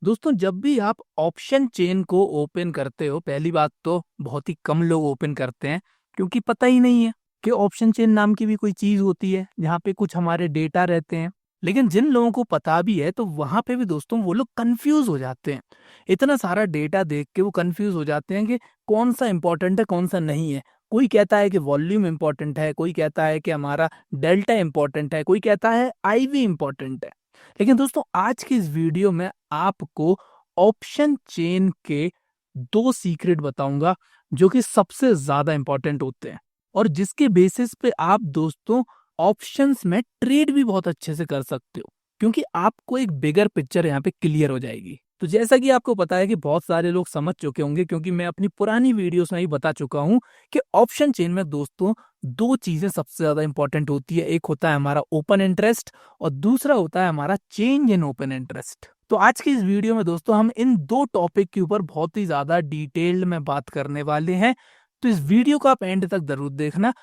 दोस्तों जब भी आप ऑप्शन चेन को ओपन करते हो, पहली बात तो बहुत ही कम लोग ओपन करते हैं क्योंकि पता ही नहीं है कि ऑप्शन चेन नाम की भी कोई चीज होती है जहाँ पे कुछ हमारे डेटा रहते हैं। लेकिन जिन लोगों को पता भी है तो वहां पे भी दोस्तों वो लोग कंफ्यूज हो जाते हैं। इतना सारा डेटा देख के वो कंफ्यूज हो जाते हैं कि कौन सा इंपॉर्टेंट है कौन सा नहीं है। कोई कहता है कि वॉल्यूम इंपॉर्टेंट है, कोई कहता है कि हमारा डेल्टा इंपॉर्टेंट है, कोई कहता है आईवी इंपॉर्टेंट है। लेकिन दोस्तों आज की इस वीडियो में आपको ऑप्शन चेन के दो सीक्रेट बताऊंगा जो कि सबसे ज्यादा इंपॉर्टेंट होते हैं और जिसके बेसिस पे आप दोस्तों ऑप्शंस में ट्रेड भी बहुत अच्छे से कर सकते हो, क्योंकि आपको एक बिगर पिक्चर यहाँ पे क्लियर हो जाएगी। तो जैसा कि आपको पता है कि बहुत सारे लोग समझ चुके होंगे क्योंकि मैं अपनी पुरानी वीडियोस में ही बता चुका हूं कि ऑप्शन चेन में दोस्तों दो चीजें सबसे ज्यादा इंपॉर्टेंट होती है। एक होता है हमारा ओपन इंटरेस्ट और दूसरा होता है हमारा चेंज इन ओपन इंटरेस्ट। तो आज की इस वीडियो में दोस्तों हम इन दो टॉपिक के ऊपर बहुत ही ज्यादा डिटेल्ड में बात करने वाले हैं। तो इस वीडियो को आप एंड तक जरूर देखना,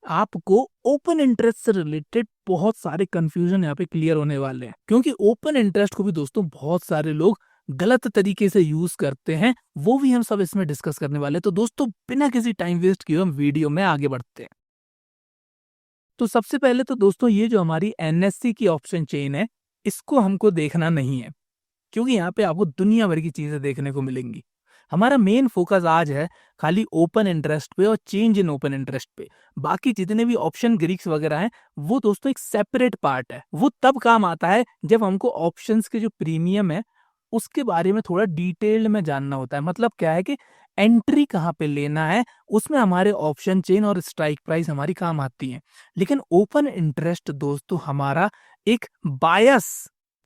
आपको ओपन इंटरेस्ट से रिलेटेड बहुत सारे कंफ्यूजन यहाँ पे क्लियर होने वाले हैं, क्योंकि ओपन इंटरेस्ट को भी दोस्तों बहुत सारे लोग गलत तरीके से यूज करते हैं। वो भी हम सब इसमें डिस्कस करने वाले हैं। तो दोस्तों बिना किसी टाइम वेस्ट किए हम वीडियो में आगे बढ़ते हैं। तो सबसे पहले तो दोस्तों ये जो हमारी एनएससी की ऑप्शन चेन है इसको हमको देखना नहीं है, क्योंकि यहाँ पे आपको दुनिया भर की चीजें देखने को मिलेंगी। हमारा मेन फोकस आज है खाली ओपन इंटरेस्ट पे और चेंज इन ओपन इंटरेस्ट पे। बाकी जितने भी ऑप्शन ग्रीक्स वगैरह हैं वो दोस्तों एक सेपरेट पार्ट है, वो तब काम आता है जब हमको ऑप्शंस के जो प्रीमियम है उसके बारे में थोड़ा डिटेल्ड में जानना होता है। मतलब क्या है कि एंट्री कहाँ पे लेना है, उसमें हमारे ऑप्शन चेन और स्ट्राइक प्राइस हमारी काम आती है। लेकिन ओपन इंटरेस्ट दोस्तों हमारा एक बायस,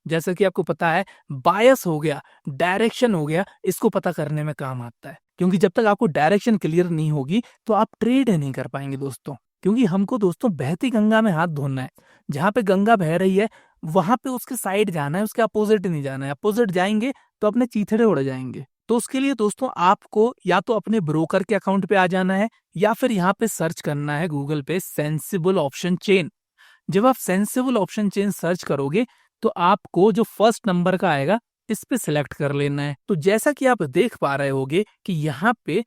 जैसा कि आपको पता है बायस हो गया, डायरेक्शन हो गया, इसको पता करने में काम आता है। क्योंकि जब तक आपको डायरेक्शन क्लियर नहीं होगी तो आप ट्रेड नहीं कर पाएंगे दोस्तों। क्योंकि हमको दोस्तों बहती गंगा में हाथ धोना है। जहां पे गंगा बह रही है वहां पे उसके साइड जाना है, उसके अपोजिट नहीं जाना है। अपोजिट जाएंगे तो अपने चीथड़े उड़ जाएंगे। तो उसके लिए दोस्तों आपको या तो अपने ब्रोकर के अकाउंट पे आ जाना है या फिर यहाँ पे सर्च करना है गूगल पे सेंसिबल ऑप्शन चेन। जब आप सेंसिबल ऑप्शन चेन सर्च करोगे तो आपको जो फर्स्ट नंबर का आएगा इस पे सिलेक्ट कर लेना है। तो जैसा कि आप देख पा रहे होगे कि यहाँ पे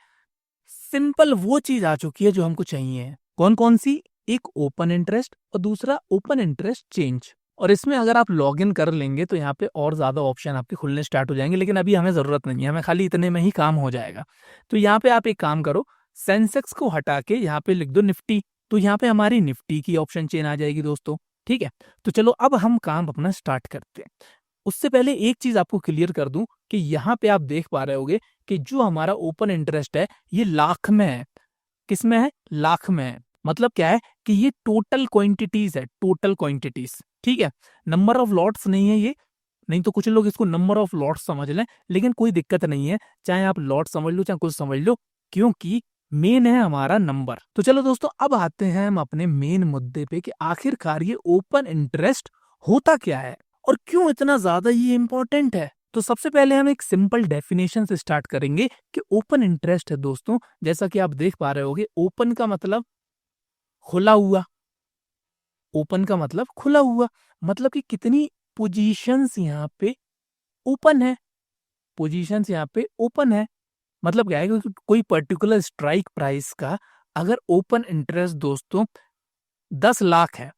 सिंपल वो चीज आ चुकी है जो हमको चाहिए। कौन कौन सी? एक ओपन इंटरेस्ट और दूसरा ओपन इंटरेस्ट चेंज। और इसमें अगर आप लॉग इन कर लेंगे तो यहाँ पे और ज्यादा ऑप्शन आपके खुलने स्टार्ट हो जाएंगे, लेकिन अभी हमें जरूरत नहीं है, हमें खाली इतने में ही काम हो जाएगा। तो यहाँ पे आप एक काम करो, सेंसेक्स को हटा के यहाँ पे लिख दो निफ्टी। तो यहाँ पे हमारी निफ्टी की ऑप्शन चेन आ जाएगी दोस्तों। ठीक है, तो चलो अब हम काम अपना स्टार्ट करते हैं। उससे पहले एक चीज आपको क्लियर कर दूं कि यहाँ पे आप देख पा रहे होगे कि जो हमारा ओपन इंटरेस्ट है ये लाख में है। किस में है? लाख में है। मतलब क्या है कि ये टोटल क्वांटिटीज है, टोटल क्वांटिटीज। ठीक है, नंबर ऑफ लॉट्स नहीं है ये। नहीं तो कुछ लोग इसको नंबर ऑफ लॉट्स समझ लें, लेकिन कोई दिक्कत नहीं है, चाहे आप लॉट समझ लो चाहे कुछ समझ लो, क्योंकि मेन है हमारा नंबर। तो चलो दोस्तों अब आते हैं हम अपने मेन मुद्दे पे कि आखिरकार ये ओपन इंटरेस्ट होता क्या है और क्यों इतना ज्यादा ये इंपॉर्टेंट है। तो सबसे पहले हम एक सिंपल डेफिनेशन से स्टार्ट करेंगे कि ओपन इंटरेस्ट है दोस्तों, जैसा कि आप देख पा रहे होगे ओपन का मतलब खुला हुआ। ओपन का मतलब खुला हुआ, मतलब कि कितनी पोजीशंस यहाँ पे ओपन है। पोजीशंस यहाँ पे ओपन है मतलब क्या है कि कोई पर्टिकुलर स्ट्राइक प्राइस का अगर ओपन इंटरेस्ट दोस्तों 10 लाख है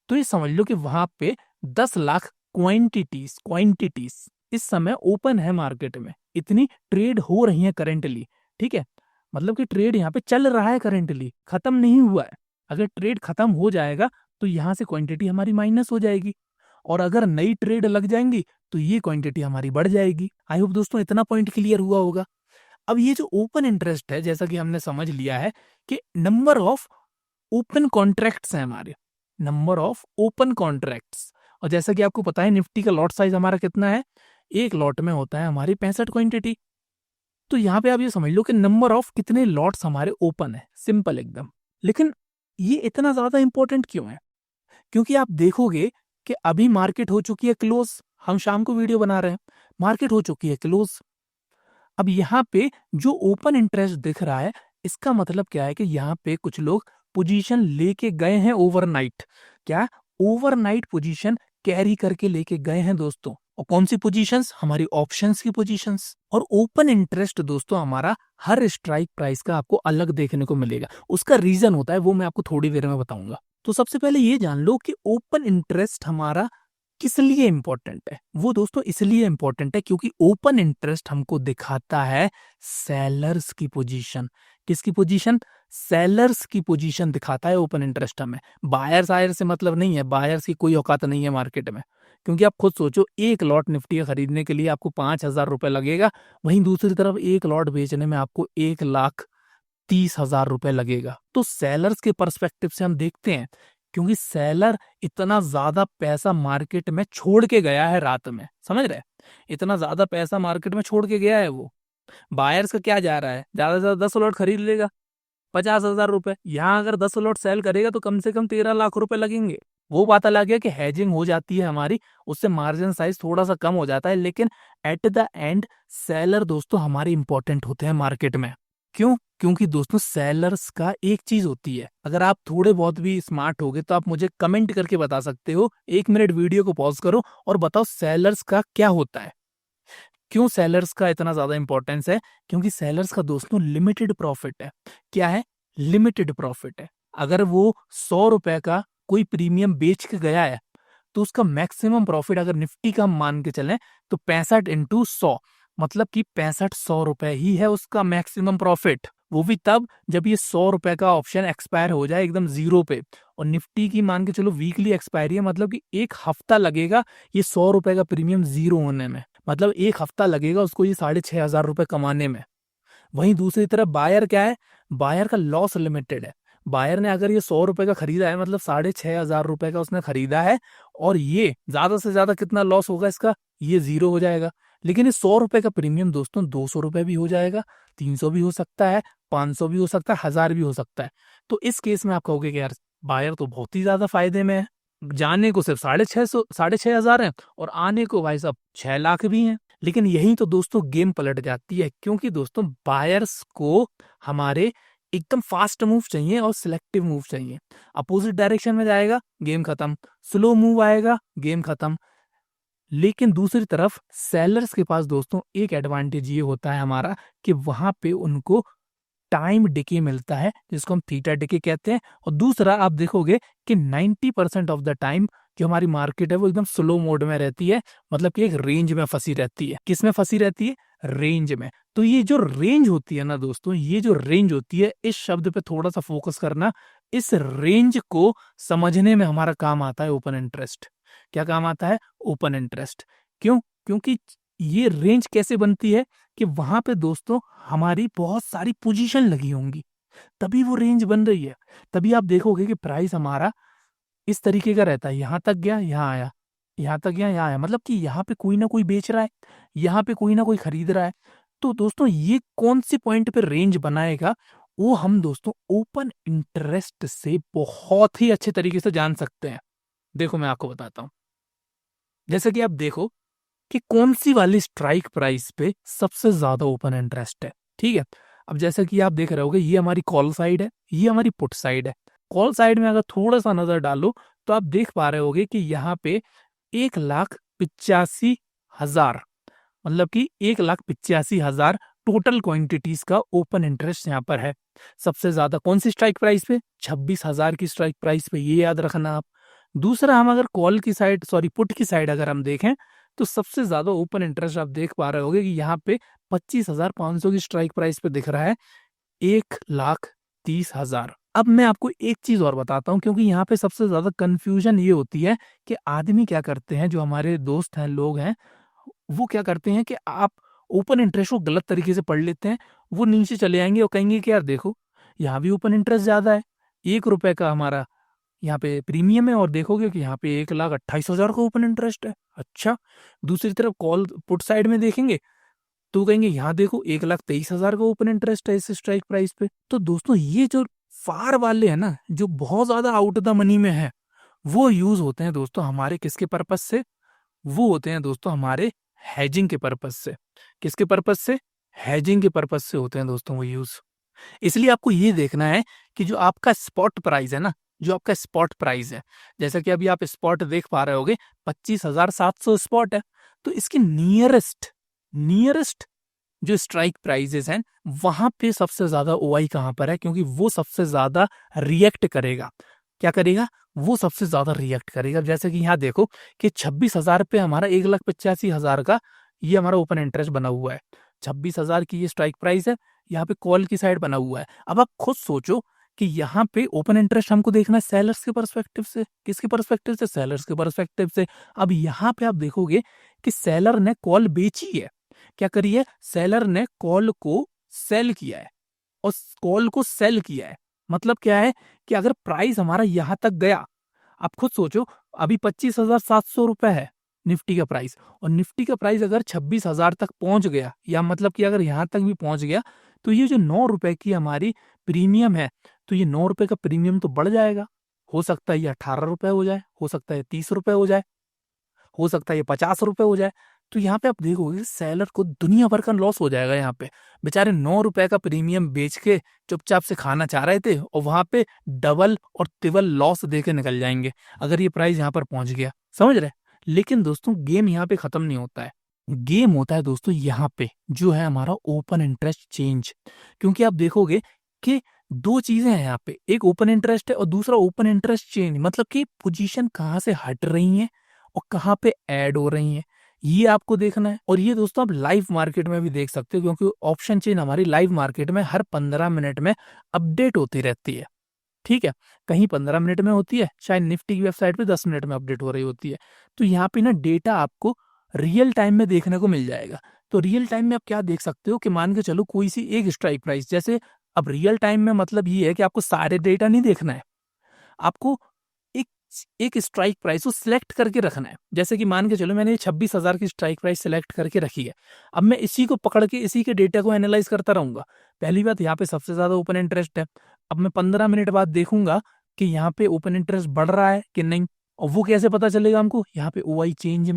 तो ये समझ लो कि वहां पे 10 लाख क्वांटिटीज क्वांटिटीज इस समय ओपन है मार्केट में, इतनी ट्रेड हो रही है करेंटली। ठीक है, मतलब कि ट्रेड यहाँ पे चल रहा है करेंटली, खत्म नहीं हुआ है। अगर ट्रेड खत्म हो जाएगा तो यहाँ से क्वांटिटी हमारी माइनस हो जाएगी और अगर नई ट्रेड लग जाएंगी तो ये क्वांटिटी हमारी बढ़ जाएगी। आई होप दोस्तों इतना पॉइंट क्लियर हुआ होगा। अब ये जो ओपन इंटरेस्ट है, जैसा कि हमने समझ लिया है कि नंबर ऑफ ओपन कॉन्ट्रैक्ट्स हैं हमारे, नंबर ऑफ ओपन कॉन्ट्रैक्ट्स। और जैसा कि आपको पता है निफ्टी का लॉट साइज हमारा कितना है, एक लॉट में होता है हमारी 65 क्वांटिटी। तो यहाँ पे आप ये समझ लो कि नंबर ऑफ कितने लॉट्स हमारे ओपन है, सिंपल एकदम। लेकिन ये इतना ज्यादा इंपॉर्टेंट क्यों है? क्योंकि आप देखोगे कि अभी मार्केट हो चुकी है क्लोज, हम शाम को वीडियो बना रहे हैं, मार्केट हो चुकी है क्लोज। अब यहाँ पे जो ओपन इंटरेस्ट दिख रहा है इसका मतलब क्या है कि यहाँ पे कुछ लोग पोजीशन लेके गए हैं ओवरनाइट। क्या? ओवरनाइट पोजीशन कैरी करके लेके गए हैं दोस्तों। और कौन सी पोजीशंस? हमारी ऑप्शंस की पोजीशंस। और ओपन इंटरेस्ट दोस्तों हमारा हर स्ट्राइक प्राइस का आपको अलग देखने को मिलेगा। उसका रीजन होता है, वो मैं आपको थोड़ी देर में बताऊंगा। तो सबसे पहले ये जान लो कि ओपन इंटरेस्ट हमारा किस लिए इंपॉर्टेंट है। वो दोस्तों इसलिए इंपॉर्टेंट है क्योंकि ओपन इंटरेस्ट हमको दिखाता है सेलर्स की पोजीशन। किसकी पोजीशन? सेलर्स की पोजीशन दिखाता है ओपन इंटरेस्ट हमें। बायर्स आयर से मतलब नहीं है, बायर्स की कोई औकात नहीं है मार्केट में। क्योंकि आप खुद सोचो, एक लॉट निफ्टी का खरीदने के लिए आपको 5,000 रुपए लगेगा, वहीं दूसरी तरफ एक लॉट बेचने में आपको 1,30,000 रुपए लगेगा। तो सेलर्स के पर्सपेक्टिव से हम देखते हैं, क्योंकि सेलर इतना ज्यादा पैसा मार्केट में छोड़ के गया है रात में, समझ रहे? इतना ज्यादा पैसा मार्केट में छोड़ के गया है वो। बायर्स का क्या जा रहा है? ज्यादा से ज्यादा 10 लॉट खरीद लेगा, 50,000 रुपए। यहाँ अगर 10 लॉट सेल करेगा तो कम से कम 13 लाख रुपए लगेंगे। वो पता लग गया कि हेजिंग हो जाती है हमारी, उससे मार्जिन साइज थोड़ा सा कम हो जाता है, लेकिन एट द एंड सेलर दोस्तों हमारे इंपॉर्टेंट होते हैं मार्केट में। क्यों? क्योंकि दोस्तों सेलर्स का एक चीज होती है, अगर आप थोड़े बहुत भी स्मार्ट होगे तो आप मुझे कमेंट करके बता सकते हो। 1 मिनट वीडियो को पॉज करो और बताओ सेलर्स का क्या होता है। क्यों सेलर्स का इतना ज्यादा इंपॉर्टेंस है? क्योंकि सेलर्स का दोस्तों लिमिटेड प्रॉफिट है। क्या है? लिमिटेड प्रॉफिट है। अगर वो 100 रुपए का कोई प्रीमियम बेच के गया है तो उसका मैक्सिमम प्रॉफिट, अगर निफ्टी का हम मान के चलें, तो 65 इंटू 100, मतलब कि 65 रुपए ही है उसका मैक्सिमम प्रॉफिट। वो भी तब जब ये 100 रुपए का ऑप्शन एक्सपायर हो जाए एकदम जीरो पे। और निफ्टी की मान के चलो वीकली एक्सपायरी है, मतलब कि एक हफ्ता लगेगा ये 100 रुपए का प्रीमियम जीरो होने में। मतलब एक हफ्ता लगेगा उसको ये 6,500 रुपए कमाने में। वहीं दूसरी तरफ बायर क्या है? बायर का लॉस लिमिटेड है। बायर ने अगर ये 100 रुपए का खरीदा है, मतलब 6,500 रुपए का उसने खरीदा है, और ये ज्यादा से ज्यादा कितना लॉस होगा इसका? ये जीरो हो जाएगा। लेकिन इस 100 रुपए का प्रीमियम दोस्तों 200 रुपए भी हो जाएगा, 300 भी हो सकता है, 500 भी हो सकता है, 1,000 भी हो सकता है। तो इस केस में आप कहोगे कि यार बायर तो बहुत ही ज्यादा फायदे में है। जाने को सिर्फ 6,500 है और आने को भाई साहब 6 लाख भी हैं। लेकिन यही तो दोस्तों गेम पलट जाती है, क्योंकि दोस्तों बायर्स को हमारे एकदम फास्ट मूव चाहिए और सिलेक्टिव मूव चाहिए। अपोजिट डायरेक्शन में जाएगा, गेम खत्म। स्लो मूव आएगा, गेम खत्म। लेकिन दूसरी तरफ सेलर्स के पास दोस्तों एक एडवांटेज ये होता है हमारा, कि वहां पे उनको टाइम डिके मिलता है, जिसको हम थीटा डिके कहते हैं। और दूसरा आप देखोगे कि 90% ऑफ द टाइम जो हमारी मार्केट है वो एकदम स्लो मोड में रहती है, मतलब कि एक रेंज में फंसी रहती है। किस में फंसी रहती है? रेंज में। तो ये जो रेंज होती है ना दोस्तों, ये जो रेंज होती है, इस शब्द पे थोड़ा सा फोकस करना। इस रेंज को समझने में हमारा काम आता है ओपन इंटरेस्ट। क्या काम आता है? Open interest. क्यों? क्योंकि ये रेंज कैसे बनती है कि वहां पे दोस्तों हमारी बहुत सारी पोजीशन लगी होंगी, तभी वो रेंज बन रही है। तभी आप देखोगे कि प्राइस हमारा इस तरीके का रहता है, यहां तक गया, यहां आया, यहां तक गया, यहां आया, मतलब कि यहाँ पे कोई ना कोई बेच रहा है, यहाँ पे कोई ना कोई खरीद रहा है। तो दोस्तों ये कौन सी पॉइंट पे रेंज बनाएगा, वो हम दोस्तों ओपन इंटरेस्ट से बहुत ही अच्छे तरीके से जान सकते हैं। देखो मैं आपको बताता हूँ। जैसे कि आप देखो कि कौन सी वाली स्ट्राइक प्राइस पे सबसे ज्यादा ओपन इंटरेस्ट है। ठीक है, अब जैसे कि आप देख रहे होगे, ये हमारी कॉल साइड है, ये हमारी पुट साइड है। कॉल साइड में अगर थोड़ा सा नजर डालो तो आप देख पा रहे होगे कि यहाँ पे 1,85,000, मतलब कि 1,85,000 टोटल क्वांटिटीज का ओपन इंटरेस्ट यहाँ पर है। सबसे ज्यादा कौन सी स्ट्राइक प्राइस पे? 26,000 की स्ट्राइक प्राइस पे, ये याद रखना आप। दूसरा, हम अगर कॉल की साइड, सॉरी पुट की साइड अगर हम देखें, तो सबसे ज्यादा ओपन इंटरेस्ट आप देख पा रहे होगे कि यहाँ पे 25,500 की स्ट्राइक प्राइस पे दिख रहा है 1,30,000। अब मैं आपको एक चीज और बताता हूँ, क्योंकि यहाँ पे सबसे ज्यादा कंफ्यूजन ये होती है कि आदमी क्या करते हैं, जो हमारे दोस्त हैं, लोग हैं, वो क्या करते हैं कि आप ओपन इंटरेस्ट को गलत तरीके से पढ़ लेते हैं। वो नीचे चले आएंगे और कहेंगे कि यार देखो, यहाँ भी ओपन इंटरेस्ट ज्यादा है, 1 रुपए का हमारा यहाँ पे प्रीमियम है, और देखोगे कि यहाँ पे 1,28,000 का ओपन इंटरेस्ट है। अच्छा, दूसरी तरफ कॉल पुट साइड में देखेंगे तो कहेंगे यहाँ देखो 1,23,000 का ओपन इंटरेस्ट है इस स्ट्राइक प्राइस पे। तो दोस्तों ये जो फार वाले है ना, जो बहुत ज्यादा आउट द मनी में है, वो यूज होते हैं दोस्तों हमारे किसके पर्पज से? वो होते हैं दोस्तों हमारे हैजिंग के पर्पज से। किसके पर्पज से? हैजिंग के पर्पज से होते हैं दोस्तों वो यूज। इसलिए आपको ये देखना है कि जो आपका स्पॉट प्राइस है ना, जो आपका स्पॉट प्राइस है, जैसा कि अभी आप स्पॉट देख पा रहे होगे 25,700 स्पॉट है। तो इसके नियरेस्ट जो स्ट्राइक प्राइजेस हैं वहां पे सबसे ज्यादा ओआई कहां पर है, क्योंकि वो सबसे ज्यादा रिएक्ट करेगा। क्या करेगा? वो सबसे ज्यादा रिएक्ट करेगा। जैसे कि यहाँ देखो कि 26,000 पे हमारा 1,85,000 का ये हमारा ओपन इंटरेस्ट बना हुआ है। 26,000 की ये स्ट्राइक प्राइस है, यहाँ पे कॉल की साइड बना हुआ है। अब आप खुद सोचो कि यहाँ पे ओपन इंटरेस्ट हमको देखना है सेलर्स के पर्सपेक्टिव से। किसके पर्सपेक्टिव से? सेलर्स के पर्सपेक्टिव से। अब यहाँ पे आप देखोगे कि सेलर ने कॉल बेची है। क्या करी है? सेलर ने कॉल को सेल किया है, और कॉल को सेल किया है मतलब क्या है कि अगर प्राइस हमारा यहां तक गया, आप खुद सोचो, अभी 25,700 रुपए है निफ्टी का प्राइस, और निफ्टी का प्राइस अगर 26,000 तक पहुंच गया, या मतलब कि अगर यहां तक भी पहुंच गया, तो ये जो 9 रुपए की हमारी प्रीमियम है, तो ये 9 रुपए का प्रीमियम तो बढ़ जाएगा। हो सकता है ये 18 रुपए हो जाए, हो सकता है 30 रुपए हो जाए, हो सकता है ये 50 रुपए हो जाए। तो यहाँ पे आप देखोगे सेलर को दुनिया भर का लॉस हो जाएगा। यहाँ पे बेचारे 9 रुपए का प्रीमियम बेच के चुपचाप से खाना चाह रहे थे, और वहां पे डबल और ट्रिपल लॉस दे के निकल जाएंगे अगर ये प्राइस यहाँ पर पहुंच गया। समझ रहे? लेकिन दोस्तों गेम यहाँ पे खत्म नहीं होता है। गेम होता है दोस्तों यहाँ पे जो है हमारा ओपन इंटरेस्ट चेंज। क्योंकि आप देखोगे कि दो चीजें हैं यहाँ पे, एक ओपन इंटरेस्ट है और दूसरा ओपन इंटरेस्ट चेंज, मतलब कि पोजीशन कहाँ से हट रही है और कहाँ पे ऐड हो रही है, ये आपको देखना है। और ये दोस्तों आप लाइव मार्केट में भी देख सकते हो, क्योंकि ऑप्शन चेन हमारी लाइव मार्केट में हर 15 मिनट में अपडेट होती रहती है। ठीक है, कहीं 15 मिनट में होती है, शायद निफ्टी की वेबसाइट पे 10 मिनट में अपडेट हो रही होती है। तो यहाँ पे ना डेटा आपको रियल टाइम में देखने को मिल जाएगा। तो रियल टाइम में आप क्या देख सकते हो कि मान के चलो कोई सी एक स्ट्राइक प्राइस, जैसे अब रियल टाइम में मतलब ये है कि आपको सारे डेटा नहीं देखना है, आपको एक एक स्ट्राइक प्राइस को सिलेक्ट करके रखना है। जैसे कि मान के चलो मैंने 26,000 की स्ट्राइक प्राइस सिलेक्ट करके रखी है, अब मैं इसी को पकड़ के इसी के डेटा को एनालाइज करता रहूंगा। पहली बात, यहाँ पे सबसे ज्यादा ओपन इंटरेस्ट है। अब मैं 15 मिनट बाद देखूंगा कि यहाँ पे ओपन इंटरेस्ट बढ़ रहा है कि नहीं, और वो कैसे पता चलेगा हमको? यहाँ पे ओआई चेंज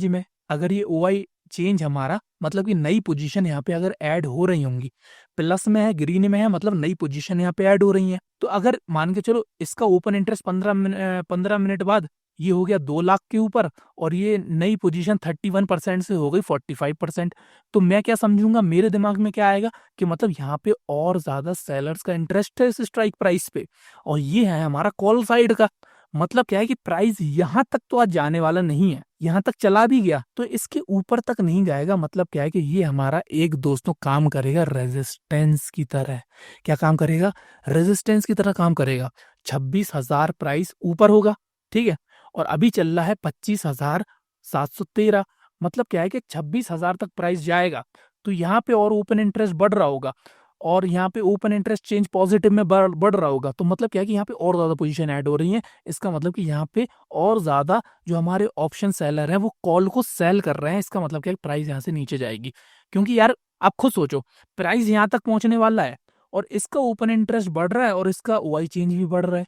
में अगर ये ओआई चेंज हमारा मतलब कि नई पोजीशन यहाँ पे अगर ऐड हो रही होंगी, प्लस में है, ग्रीन में है, मतलब नई पोजीशन यहाँ पे ऐड हो रही है। तो अगर मान के चलो इसका ओपन इंटरेस्ट 15 मिनट बाद ये हो गया 2 लाख के ऊपर, और ये नई पोजीशन 31% से हो गई 45%, तो मैं क्या समझूंगा, मेरे दिमाग में क्या आएगा कि मतलब यहाँ पे और ज्यादा सेलर्स का इंटरेस्ट है इस स्ट्राइक प्राइस पे, और ये है हमारा कॉल साइड का। मतलब क्या है कि प्राइस यहां तक तो आज जाने वाला नहीं है, यहां तक चला भी गया तो इसके ऊपर तक नहीं जाएगा। मतलब क्या है कि ये हमारा एक दोस्तों काम करेगा रेजिस्टेंस की तरह। क्या काम करेगा? रेजिस्टेंस की तरह काम करेगा। 26,000 प्राइस ऊपर होगा, ठीक है, और अभी चल रहा है 25,713। मतलब क्या है कि 26,000 तक प्राइस जाएगा, तो यहाँ पे और ओपन इंटरेस्ट बढ़ रहा होगा, और यहाँ पे ओपन इंटरेस्ट चेंज पॉजिटिव में बढ़ रहा होगा। तो मतलब क्या है कि यहाँ पे और ज्यादा पोजीशन ऐड हो रही है। इसका मतलब कि यहाँ पे और ज्यादा जो हमारे ऑप्शन सेलर हैं वो कॉल को सेल कर रहे हैं। इसका मतलब क्या है, प्राइस यहाँ से नीचे जाएगी। क्योंकि यार आप खुद सोचो, प्राइस यहाँ तक पहुंचने वाला है और इसका ओपन इंटरेस्ट बढ़ रहा है और इसका ओआई चेंज भी बढ़ रहा है।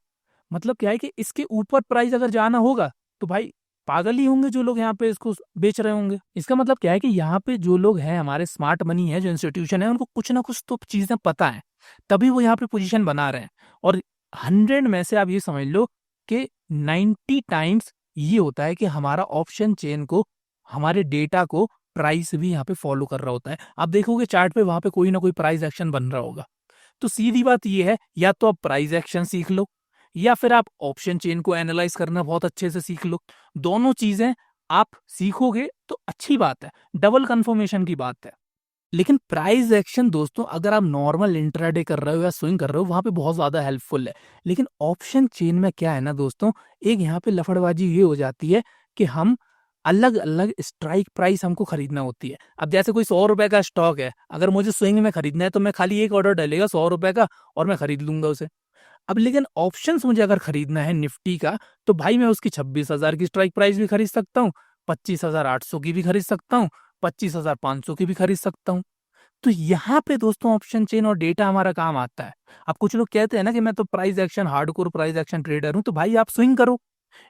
मतलब क्या है कि इसके ऊपर प्राइस अगर जाना होगा तो भाई पागल ही होंगे जो लोग यहाँ पे इसको बेच रहे होंगे। इसका मतलब क्या है कि यहाँ पे जो लोग हैं, हमारे स्मार्ट मनी है, जो इंस्टीट्यूशन है, उनको कुछ ना कुछ तो चीजें पता है, तभी वो यहाँ पे पोजीशन बना रहे हैं। और 100 में से आप ये समझ लो कि 90 टाइम्स ये होता है कि हमारा ऑप्शन चेन को, हमारे डेटा को प्राइस भी यहाँ पे फॉलो कर रहा होता है। आप देखोगे चार्ट पे वहां पे कोई ना कोई प्राइस एक्शन बन रहा होगा। तो सीधी बात ये है, या तो आप प्राइस एक्शन सीख लो, या फिर आप ऑप्शन चेन को एनालाइज करना बहुत अच्छे से सीख लो। दोनों चीजें आप सीखोगे तो अच्छी बात है, डबल कंफर्मेशन की बात है। लेकिन प्राइस एक्शन दोस्तों अगर आप नॉर्मल इंट्राडे कर रहे हो या स्विंग कर रहे हो, वहां पे बहुत ज्यादा हेल्पफुल है। लेकिन ऑप्शन चेन में क्या है ना दोस्तों, एक यहाँ पे लफड़बाजी ये हो जाती है कि हम अलग अलग स्ट्राइक प्राइस हमको खरीदना होती है। अब जैसे कोई 100 रुपए का स्टॉक है, अगर मुझे स्विंग में खरीदना है तो मैं खाली एक ऑर्डर डलेगा 100 रुपए का और मैं खरीद लूंगा उसे। अब लेकिन ऑप्शंस मुझे अगर खरीदना है निफ्टी का, तो भाई मैं उसकी 26,000 की स्ट्राइक प्राइस भी खरीद सकता हूँ, 25,800 की भी खरीद सकता हूँ, 25,500 की भी खरीद सकता हूँ। तो यहाँ पे दोस्तों ऑप्शन चेन और डेटा हमारा काम आता है। अब कुछ लोग कहते हैं ना कि मैं तो price action hardcore price action trader हूं, तो भाई आप स्विंग करो,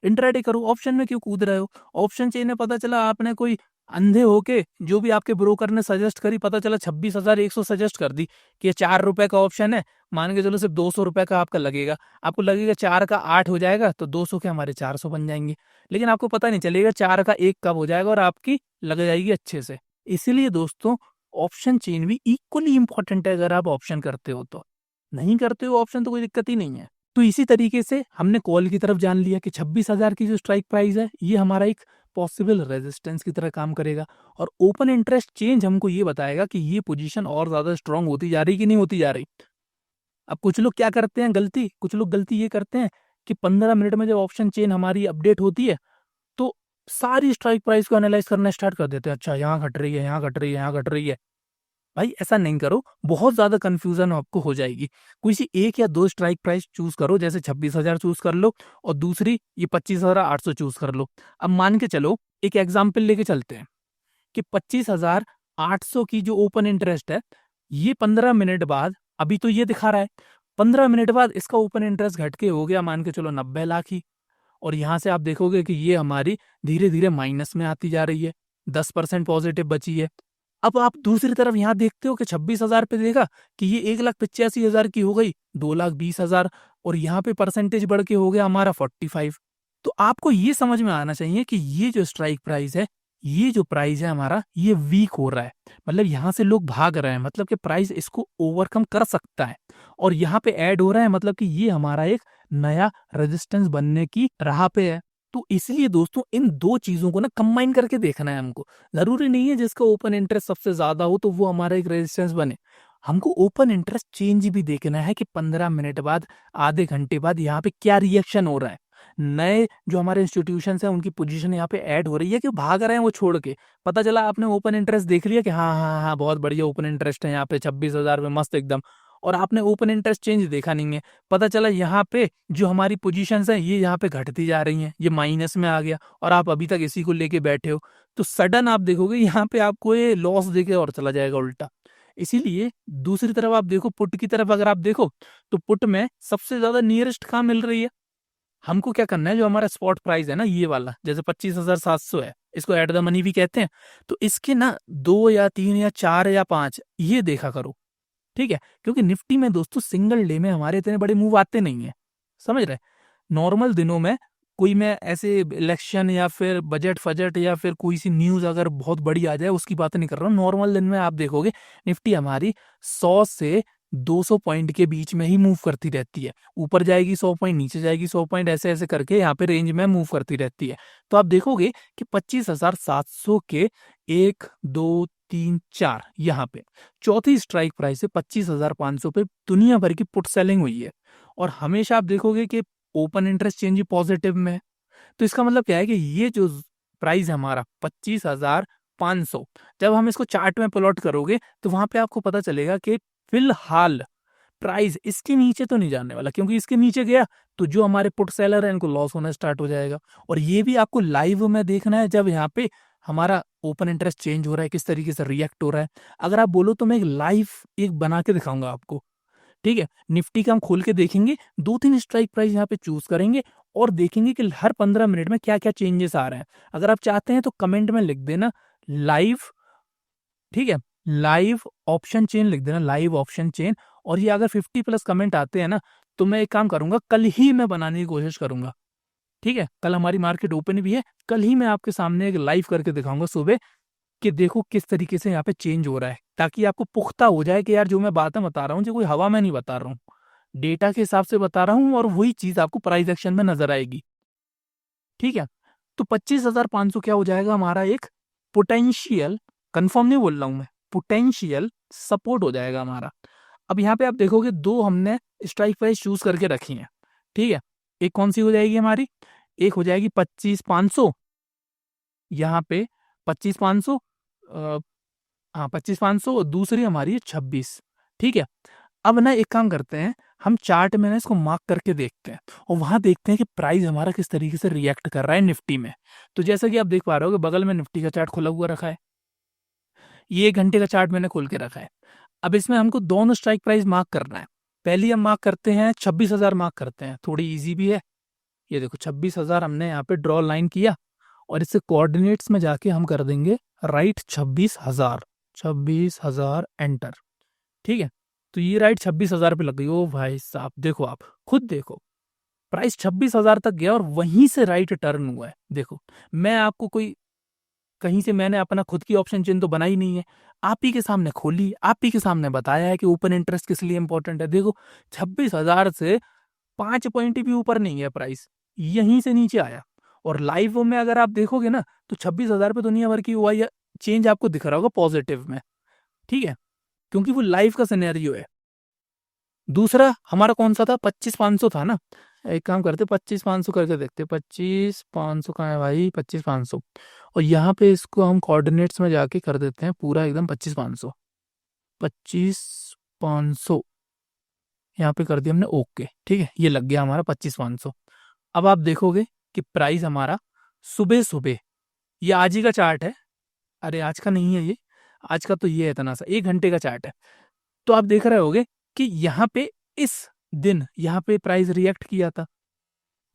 इंट्राडे करो, ऑप्शन में क्यों कूद रहे हो? ऑप्शन चेन में पता चला आपने कोई अंधे होके जो भी आपके ब्रोकर ने सजेस्ट करी, पता चला 26,100 सजेस्ट कर दी कि ये 4 रुपए का ऑप्शन है, मान के चलो सिर्फ 200 रुपए का आपका लगेगा, आपको लगेगा 4 का 8 हो जाएगा तो 200 के हमारे 400 बन जाएंगे, लेकिन आपको पता नहीं चलेगा 4 का 1 कब हो जाएगा और आपकी लग जाएगी अच्छे से। इसीलिए दोस्तों ऑप्शन चेन भी इक्वली इंपॉर्टेंट है अगर आप ऑप्शन करते हो तो। नहीं करते हो ऑप्शन तो कोई दिक्कत ही नहीं है। तो इसी तरीके से हमने कॉल की तरफ जान लिया कि 26,000 की जो स्ट्राइक प्राइस है ये हमारा एक पॉसिबल रेजिस्टेंस की तरह काम करेगा, और ओपन इंटरेस्ट चेंज हमको ये बताएगा कि ये पोजीशन और ज्यादा स्ट्रांग होती जा रही कि नहीं होती जा रही। अब कुछ लोग क्या करते हैं गलती, कुछ लोग गलती ये करते हैं कि 15 मिनट में जब ऑप्शन चेन हमारी अपडेट होती है तो सारी स्ट्राइक प्राइस को एनालाइज करना स्टार्ट कर देते हैं, अच्छा यहाँ घट रही है, यहाँ घट रही है, यहाँ घट रही है। भाई ऐसा नहीं करो, बहुत ज्यादा कंफ्यूजन आपको हो जाएगी। कोई सी एक या दो स्ट्राइक प्राइस चूज करो, जैसे 26,000 चूज कर लो और दूसरी ये 25,800 चूज कर लो। अब मान के चलो, एक एग्जाम्पल लेके चलते हैं कि 25,800 की जो ओपन इंटरेस्ट है ये 15 मिनट बाद, अभी तो ये दिखा रहा है 15 मिनट बाद इसका ओपन इंटरेस्ट घट के हो गया मान के चलो 90 लाख ही, और यहां से आप देखोगे कि ये हमारी धीरे धीरे माइनस में आती जा रही है, 10% पॉजिटिव बची है। अब आप दूसरी तरफ यहाँ देखते हो कि 26,000 पे देखा कि ये 1,85,000 की हो गई 2,20,000, और यहाँ पे परसेंटेज बढ़ के हो गया हमारा 45। तो आपको ये समझ में आना चाहिए कि ये जो स्ट्राइक प्राइस है, ये जो प्राइस है हमारा, ये वीक हो रहा है, मतलब यहाँ से लोग भाग रहे हैं, मतलब कि प्राइस इसको ओवरकम कर सकता है, और यहाँ पे ऐड हो रहा है, मतलब कि ये हमारा एक नया रेजिस्टेंस बनने की राह पे है। तो इसलिए दोस्तों इन दो चीजों को ना कंबाइन करके देखना है हमको। जरूरी नहीं है जिसका ओपन इंटरेस्ट सबसे ज्यादा हो तो वो हमारा एक रेजिस्टेंस बने, हमको ओपन इंटरेस्ट चेंज भी देखना है कि 15 मिनट बाद, आधे घंटे बाद यहाँ पे क्या रिएक्शन हो रहा है। नए जो हमारे इंस्टीट्यूशन है उनकी पोजीशन यहाँ पे ऐड हो रही है कि भाग रहे हैं वो छोड़ के। पता चला आपने ओपन इंटरेस्ट देख लिया कि हाँ हाँ हाँ बहुत बढ़िया ओपन इंटरेस्ट है यहाँ पे 26,000 में मस्त एकदम, और आपने ओपन इंटरेस्ट चेंज देखा नहीं है, पता चला यहाँ पे जो हमारी पोजीशंस हैं ये यहाँ पे घटती जा रही हैं, ये माइनस में आ गया और आप अभी तक इसी को लेके बैठे हो, तो सडन आप देखोगे यहाँ पे आपको ये लॉस देके और चला जाएगा उल्टा। इसीलिए दूसरी तरफ आप देखो, पुट की तरफ अगर आप देखो तो पुट में सबसे ज्यादा नियरेस्ट कहाँ मिल रही है। हमको क्या करना है, जो हमारा स्पॉट प्राइस है ना ये वाला, जैसे 25,700 है, इसको एट द मनी भी कहते हैं, तो इसके ना 2 या 3 या 4 या 5 ये देखा करो, ठीक है, क्योंकि निफ्टी में दोस्तों सिंगल डे में हमारे इतने बड़े मूव आते नहीं है, समझ रहे। नॉर्मल दिनों में कोई मैं ऐसे इलेक्शन या फिर बजट फजट या फिर कोई सी न्यूज अगर बहुत बड़ी आ जाए उसकी बात नहीं कर रहा हूँ, नॉर्मल दिन में आप देखोगे निफ्टी हमारी 100 से 200 पॉइंट के बीच में ही मूव करती रहती है, ऊपर जाएगी 100 पॉइंट, नीचे जाएगी 100 पॉइंट, ऐसे ऐसे करके यहाँ पे रेंज में मूव करती रहती है। तो आप देखोगे कि 25,700 के 1 2 3 4 यहाँ पे चौथी स्ट्राइक प्राइस है 25,500 पे दुनिया भर की पुट सेलिंग हुई है, और हमेशा आप देखोगे कि ओपन इंटरेस्ट चेंज पॉजिटिव में है। तो इसका मतलब क्या है कि ये जो प्राइस है हमारा 25,500, जब हम इसको चार्ट में प्लॉट करोगे तो वहां पे आपको पता चलेगा कि फिलहाल प्राइस इसके नीचे तो नहीं जाने वाला, क्योंकि इसके नीचे गया तो जो हमारे पुट सेलर है इनको लॉस होना स्टार्ट हो जाएगा। और ये भी आपको लाइव में देखना है, जब यहाँ पे हमारा ओपन इंटरेस्ट चेंज हो रहा है किस तरीके से रिएक्ट हो रहा है। अगर आप बोलो तो मैं एक लाइव एक बना के दिखाऊंगा आपको, ठीक है। निफ्टी का हम खोल के देखेंगे, 2-3 स्ट्राइक प्राइस यहाँ पे चूज करेंगे और देखेंगे कि हर 15 मिनट में क्या क्या चेंजेस आ रहे हैं। अगर आप चाहते हैं तो कमेंट में लिख देना लाइव, ठीक है, लाइव ऑप्शन चेन लिख देना, लाइव ऑप्शन चेन। और ये अगर 50+ कमेंट आते हैं ना तो मैं एक काम करूंगा, कल ही मैं बनाने की कोशिश करूंगा, ठीक है। कल हमारी मार्केट ओपन भी है, कल ही मैं आपके सामने एक लाइव करके दिखाऊंगा सुबह कि देखो किस तरीके से यहाँ पे चेंज हो रहा है, ताकि आपको पुख्ता हो जाए कि यार जो मैं बातें बता रहा हूँ जो कोई हवा में नहीं बता रहा हूँ, डेटा के हिसाब से बता रहा हूँ, और वही चीज आपको प्राइस एक्शन में नजर आएगी, ठीक है। तो 25,500 क्या हो जाएगा हमारा एक पोटेंशियल, कंफर्म नहीं बोल रहा हूं मैं, पोटेंशियल सपोर्ट हो जाएगा हमारा। अब यहाँ पे आप देखोगे दो हमने स्ट्राइक प्राइस चूज करके रखी है, ठीक है। एक कौन सी हो जाएगी हमारी, एक हो जाएगी 25,500, यहाँ पे 25,500, हाँ 25,500, और दूसरी हमारी है 26, ठीक है। अब ना एक काम करते हैं, हम चार्ट में ना इसको मार्क करके देखते हैं और वहां देखते हैं कि प्राइस हमारा किस तरीके से रिएक्ट कर रहा है निफ्टी में। तो जैसा कि आप देख पा रहे हो कि बगल में निफ्टी का चार्ट खुला हुआ रखा है, ये 1 घंटे का चार्ट मैंने खोल के रखा है। अब इसमें हमको दोनों स्ट्राइक प्राइस मार्क करना है। पहली हम मार्क करते हैं 26,000 मार्क करते हैं, थोड़ी ईजी भी है। ये देखो 26,000 हमने यहाँ पे ड्रॉ लाइन किया और इससे कोऑर्डिनेट्स में जाके हम कर देंगे राइट 26,000, 26,000 एंटर। ठीक है, तो ये राइट 26,000 पे लग गई। ओ भाई साहब देखो, आप खुद देखो, प्राइस 26,000 तक गया और वहीं से राइट टर्न हुआ है। देखो, मैं आपको कोई कहीं से मैंने अपना खुद की ऑप्शन चेन तो बनाई नहीं है, आप ही के सामने खोली, आप ही के सामने बताया है कि ओपन इंटरेस्ट किस लिए इंपॉर्टेंट है। देखो 26,000 से 5 पॉइंट भी ऊपर नहीं है प्राइस, यहीं से नीचे आया। और लाइव में अगर आप देखोगे ना तो 26,000 पे दुनिया भर की हुआ या चेंज आपको दिख रहा होगा पॉजिटिव में। ठीक है, क्योंकि वो लाइव का सिनेरियो है। दूसरा हमारा कौन सा था, 25,500 था ना। एक काम करते 25,500 करके देखते, 25,500 कहाँ है भाई, 25,500। और यहाँ पे इसको हम कोऑर्डिनेट्स में जाके कर देते हैं पूरा एकदम 25,500, 25,500 यहाँ पे कर दिया हमने ओके। ठीक है, ये लग गया हमारा 25,500। अब आप देखोगे कि प्राइस हमारा सुबह सुबह, ये आज ही का चार्ट है, अरे आज का नहीं है ये, आज का तो ये है इतना सा 1 घंटे का चार्ट है। तो आप देख रहे होगे कि यहाँ पे इस दिन यहाँ पे प्राइस रिएक्ट किया था।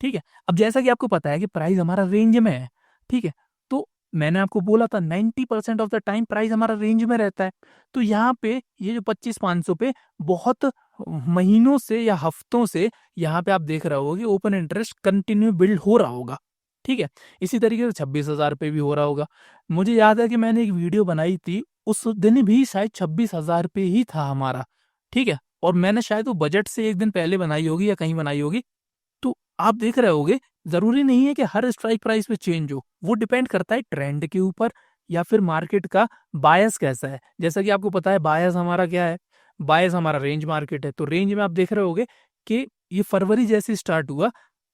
ठीक है, अब जैसा कि आपको पता है कि प्राइस हमारा रेंज में है। ठीक है, तो मैंने आपको बोला था 90% ऑफ द टाइम प्राइस हमारा रेंज में रहता है। तो यहाँ पे ये जो 25,500 पे बहुत महीनों से या हफ्तों से यहाँ पे आप देख रहे होगे ओपन इंटरेस्ट कंटिन्यू बिल्ड हो रहा होगा। ठीक है, इसी तरीके से 26,000 पे भी हो रहा होगा। मुझे याद है कि मैंने एक वीडियो बनाई थी, उस दिन भी शायद 26,000 पे ही था हमारा। ठीक है, और मैंने शायद वो बजट से एक दिन पहले बनाई होगी या कहीं बनाई होगी। तो आप देख रहे होगे जरूरी नहीं है कि हर स्ट्राइक प्राइस पे चेंज हो, वो डिपेंड करता है ट्रेंड के ऊपर या फिर मार्केट का बायस कैसा है। जैसा कि आपको पता है बायस हमारा क्या है, बायस हमारा रेंज मार्केट है। तो रेंज में आप देख रहे होगे कि ये फरवरी जैसे स्टार्ट हुआ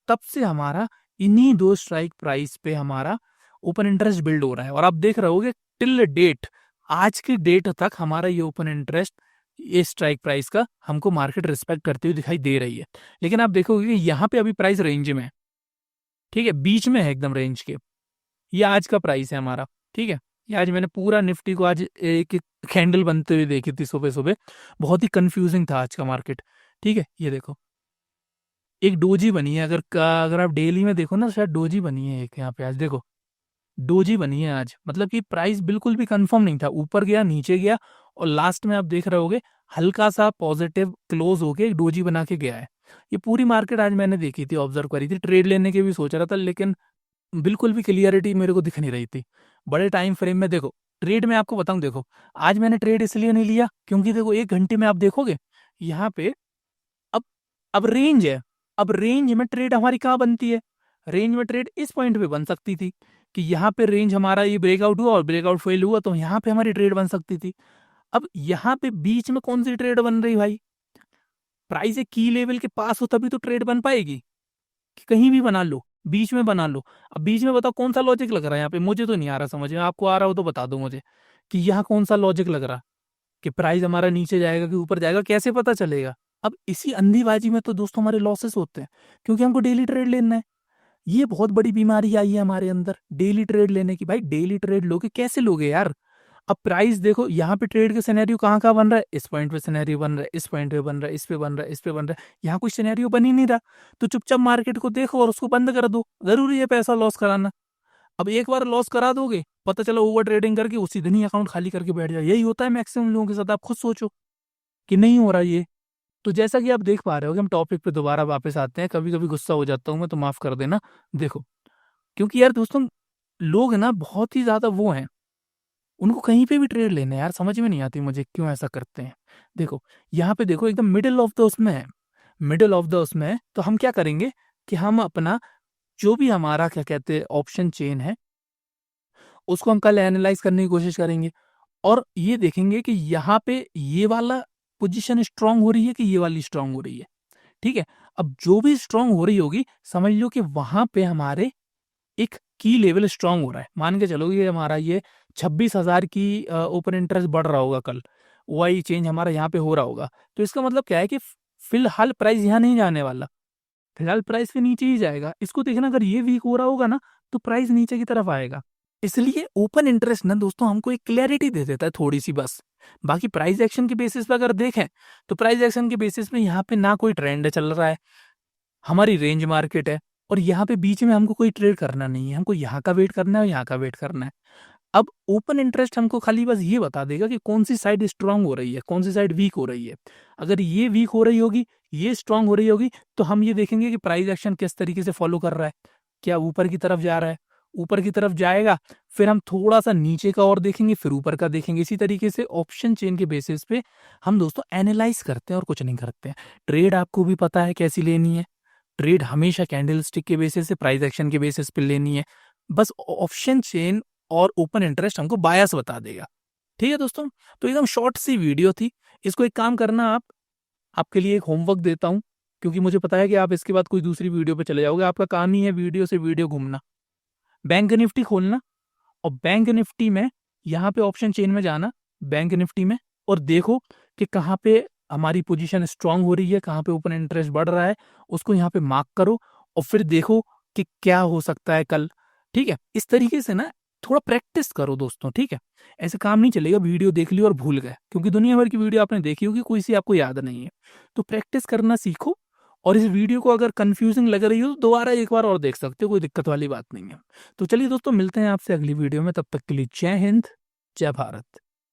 तब से हमारा इन्हीं 2 स्ट्राइक प्राइस पे हमारा ओपन इंटरेस्ट बिल्ड हो रहा है। और आप देख रहे होगे टिल डेट, आज की डेट तक हमारा ये ओपन इंटरेस्ट, ये स्ट्राइक प्राइस का हमको मार्केट रिस्पेक्ट करते हुए दिखाई दे रही है। लेकिन आप देखोगे कि यहाँ पे अभी प्राइस रेंज में है। ठीक है, बीच में है एकदम रेंज के। ये आज का प्राइस है हमारा। ठीक है, ये आज मैंने पूरा निफ्टी को आज एक कैंडल बनते हुए देखी थी सुबह सुबह, बहुत ही कंफ्यूजिंग था आज का मार्केट। ठीक है, ये देखो एक डोजी बनी है, अगर आप डेली में देखो ना, शायद डोजी बनी है एक यहाँ पे, आज देखो डोजी बनी है आज। मतलब कि प्राइस बिल्कुल भी कंफर्म नहीं था, ऊपर गया नीचे गया और लास्ट में आप देख रहे होगे हल्का सा पॉजिटिव क्लोज होके एक डोजी बना के गया है। ये पूरी मार्केट आज मैंने देखी थी, ऑब्जर्व करी थी, ट्रेड लेने की भी सोच रहा था, लेकिन बिल्कुल भी क्लियरिटी मेरे को दिख नहीं रही थी बड़े टाइम फ्रेम में। देखो ट्रेड में आपको बताऊं, देखो आज मैंने ट्रेड इसलिए नहीं लिया क्योंकि देखो 1 घंटे में आप देखोगे यहाँ पे अब अब रेंज है। अब रेंज में ट्रेड हमारी कहाँ बनती है, रेंज में ट्रेड इस पॉइंट पे बन सकती थी कि यहाँ पे रेंज हमारा ये ब्रेकआउट हुआ और ब्रेकआउट फेल हुआ तो यहाँ पे हमारी ट्रेड बन सकती थी। अब यहाँ पे बीच में कौन सी ट्रेड बन रही भाई, प्राइस एक की लेवल के पास हो तभी तो ट्रेड बन पाएगी, कि कहीं भी बना लो, बीच में बना लो। अब बीच में बताओ कौन सा लॉजिक लग रहा है यहाँ पे, मुझे तो नहीं आ रहा समझ में, आपको आ रहा हो तो बता दो मुझे कि यहाँ कौन सा लॉजिक लग रहा कि प्राइस हमारा नीचे जाएगा कि ऊपर जाएगा, कैसे पता चलेगा। अब इसी अंधीबाजी में तो दोस्तों हमारे लॉसेस होते हैं, क्योंकि हमको डेली ट्रेड लेना है। ये बहुत बड़ी बीमारी आई है हमारे अंदर, डेली ट्रेड लेने की। भाई डेली ट्रेड लोगे कैसे लोगे यार। अब प्राइस देखो यहाँ पे ट्रेड का सिनेरियो कहाँ कहाँ बन रहा है, इस पॉइंट पे सिनेरियो बन रहा है, इस पॉइंट पे बन रहा है, इस पे बन रहा है, इस पे बन रहा है, यहाँ कोई सिनेरियो बन ही नहीं रहा। तो चुपचाप मार्केट को देखो और उसको बंद कर दो, जरूरी है पैसा लॉस कराना। अब एक बार लॉस करा दोगे, पता चला ओवर ट्रेडिंग करके उसी दिन ही अकाउंट खाली करके बैठ जाओ। यही होता है मैक्सिमम लोगों के साथ, आप खुद सोचो कि नहीं हो रहा ये। तो जैसा कि आप देख पा रहे हो कि हम टॉपिक पे दोबारा वापस आते हैं, कभी कभी गुस्सा हो जाता हूँ मैं तो माफ कर देना। देखो क्योंकि यार दोस्तों लोग ना बहुत ही ज्यादा वो हैं, उनको कहीं पे भी ट्रेड लेना है यार, समझ में नहीं आती मुझे क्यों ऐसा करते हैं। देखो यहाँ पे देखो एकदम मिडिल ऑफ द उसमें है, मिडिल ऑफ द उसमें है। तो हम क्या करेंगे कि हम अपना जो भी हमारा क्या कहते हैं ऑप्शन चेन है उसको हम कल एनालाइज करने की कोशिश करेंगे और ये देखेंगे कि यहाँ पे ये वाला पोजीशन स्ट्रांग हो रही है कि ये वाली स्ट्रांग हो रही है। ठीक है, अब जो भी स्ट्रांग हो रही होगी समझ लो कि वहां पे हमारे एक की लेवल स्ट्रांग हो रहा है। मान के चलो ये हमारा ये 26,000 की ओपन इंटरेस्ट बढ़ रहा होगा कल, वही चेंज हमारा यहाँ पे हो रहा होगा। तो इसका मतलब क्या है कि फिलहाल प्राइस यहाँ नहीं जाने वाला, फिलहाल प्राइस के नीचे ही जाएगा। इसको देखना, अगर ये वीक हो रहा होगा ना तो प्राइस नीचे की तरफ आएगा। इसलिए ओपन इंटरेस्ट ना दोस्तों हमको एक क्लैरिटी दे देता है थोड़ी सी बस। बाकी प्राइस एक्शन के बेसिस पे अगर देखें तो प्राइस एक्शन के बेसिस पे यहाँ पे ना कोई ट्रेंड चल रहा है, हमारी रेंज मार्केट है, और यहाँ पे बीच में हमको कोई ट्रेड करना नहीं है, हमको यहाँ का वेट करना है और यहाँ का वेट करना है। अब ओपन इंटरेस्ट हमको खाली बस ये बता देगा कि कौन सी साइड स्ट्रांग हो रही है, कौन सी साइड वीक हो रही है। अगर ये वीक हो रही होगी, ये स्ट्रांग हो रही होगी, तो हम ये देखेंगे कि प्राइस एक्शन किस तरीके से फॉलो कर रहा है, क्या ऊपर की तरफ जा रहा है। ऊपर की तरफ जाएगा, फिर हम थोड़ा सा नीचे का और देखेंगे, फिर ऊपर का देखेंगे। इसी तरीके से ऑप्शन चेन के बेसिस पे हम दोस्तों एनालाइज करते हैं और कुछ नहीं करते हैं। ट्रेड आपको भी पता है कैसी लेनी है, ट्रेड हमेशा कैंडल स्टिक के बेसिस से, प्राइस एक्शन के बेसिस पे लेनी है। बस ऑप्शन चेन और ओपन इंटरेस्ट हमको बायस बता देगा। ठीक है दोस्तों, तो एकदम शॉर्ट सी वीडियो थी। इसको एक काम करना, आप आपके लिए एक होमवर्क देता हूँ, क्योंकि मुझे पता है कि आप इसके बाद कोई दूसरी वीडियो पे चले जाओगे। आपका काम ही है वीडियो से वीडियो घूमना। बैंक निफ्टी खोलना और बैंक निफ्टी में यहाँ पे ऑप्शन चेन में जाना, बैंक निफ्टी में, और देखो कि कहाँ पे हमारी पोजीशन स्ट्रांग हो रही है, कहाँ पे ओपन इंटरेस्ट बढ़ रहा है, उसको यहाँ पे मार्क करो और फिर देखो कि क्या हो सकता है कल। ठीक है, इस तरीके से ना थोड़ा प्रैक्टिस करो दोस्तों। ठीक है, ऐसे काम नहीं चलेगा वीडियो देख ली और भूल गए, क्योंकि दुनिया भर की वीडियो आपने देखी होगी, कोई सी आपको याद नहीं है। तो प्रैक्टिस करना सीखो, और इस वीडियो को अगर कंफ्यूजिंग लग रही हो तो दोबारा एक बार और देख सकते हो, कोई दिक्कत वाली बात नहीं है। तो चलिए दोस्तों, मिलते हैं आपसे अगली वीडियो में, तब तक के लिए जय हिंद, जय भारत।